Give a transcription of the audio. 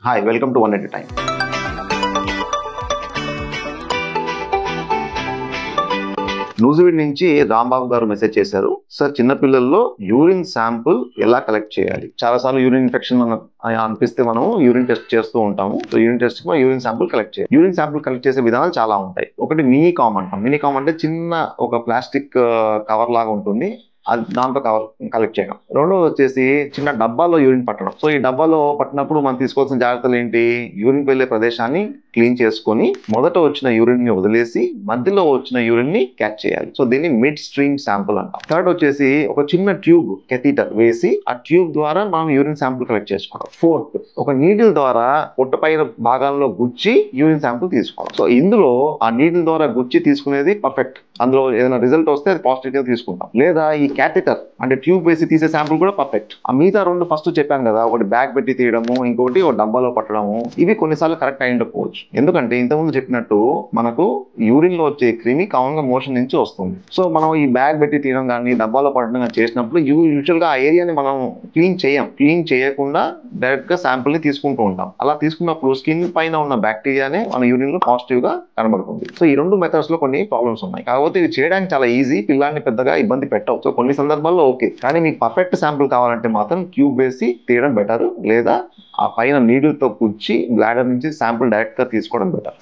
Hi, welcome to One at a Time. Nuzvid నుంచి రాంబాబు గారు message చేశారు. సార్, చిన్నపిల్లల్లో యూరిన్ శాంపుల్ ఎలా కలెక్ట్ చేయాలి? చాలాసార్లు యూరిన్ ఇన్ఫెక్షన్ అనిపిస్తే మనం యూరిన్ టెస్ట్ చేస్తూ ఉంటాము. So urine test urine sample collect చేయాలి. యూరిన్ శాంపుల్ కలెక్ట్ చేసే విధానాలు చాలా ఉంటాయి. ఒకటి మినీ కామ్ అంటాం. మినీ కామ్ అంటే చిన్న ఒక ప్లాస్టిక్ కవర్ లాగా ఉంటుంది. అది దాంతో కలెక్ట్ చేయడం. రెండోది వచ్చేసి చిన్న డబ్బాలో యూరిన్ పట్టడం. సో ఈ డబ్బాలో పట్టినప్పుడు మనం తీసుకోవాల్సిన జాగ్రత్తలు ఏంటి? యూరిన్ వెళ్లే ప్రదేశాన్ని క్లీన్ చేసుకొని మొదట వచ్చిన యూరిన్ ని వదిలేసి మధ్యలో వచ్చిన యూరిన్ ని క్యాచ్ చేయాలి. సో దీన్ని మిడ్ స్ట్రీమ్ శాంపుల్ అంటాం. థర్డ్ వచ్చేసి ఒక చిన్న ట్యూబ్ కెథీటర్ వేసి ఆ ట్యూబ్ ద్వారా మనం యూరిన్ శాంపుల్ కలెక్ట్ చేసుకోవడం. ఫోర్త్, ఒక నీడిల్ ద్వారా పొట్టపైన భాగాల్లో గుచ్చి యూరిన్ శాంపుల్ తీసుకోవడం. సో ఇందులో ఆ నీడిల్ ద్వారా గుచ్చి తీసుకునేది పర్ఫెక్ట్. అందులో ఏదైనా రిజల్ట్ వస్తే అది పాజిటివ్ గా తీసుకుంటాం. లేదా ఈ క్యాథెటర్ అంటే ట్యూబ్ వేసి తీసే శాంపుల్ కూడా పర్ఫెక్ట్. ఆ మిగతా రెండు ఫస్ట్ చెప్పాం కదా, ఒకటి బ్యాగ్ పెట్టి తీయడము, ఇంకోటి ఒక డబ్బాలో పట్టడము. ఇవి కొన్నిసార్లు కరెక్ట్ అయి ఉండకపోవచ్చు. ఎందుకంటే ఇంతకుముందు చెప్పినట్టు మనకు యూరిన్ లో వచ్చే క్రిమి కామన్ గా మోషన్ నుంచి వస్తుంది. సో మనం ఈ బ్యాగ్ పెట్టి తీయడం కానీ డబ్బాలో పట్టడం కానీ చేసినప్పుడు యూజువల్ గా ఆ ఏరియాని మనం క్లీన్ చేయకుండా డైరెక్ట్ గా శాంపుల్ ని తీసుకుంటూ ఉంటాం. అలా తీసుకున్నప్పుడు స్కిన్ పైన ఉన్న బ్యాక్టీరియానే మన యూరిన్ లో పాజిటివ్ గా కనబడుతుంది. సో ఈ రెండు మెథడ్స్ లో కొన్ని ప్రాబ్లమ్స్ ఉన్నాయి. కాకపోతే ఇది చేయడానికి చాలా ఈజీ, పిల్లాన్ని పెద్దగా ఇబ్బంది పెట్టవు. సో కొన్ని సందర్భాల్లో ఓకే, కానీ మీకు పర్ఫెక్ట్ శాంపుల్ కావాలంటే మాత్రం ట్యూబ్ వేసి తీయడం బెటర్, లేదా ఆ పైన నీడిల్ తో కూర్చి బ్లాడర్ నుంచి శాంపుల్ డైరెక్ట్ గా తీసుకోవడం బెటర్.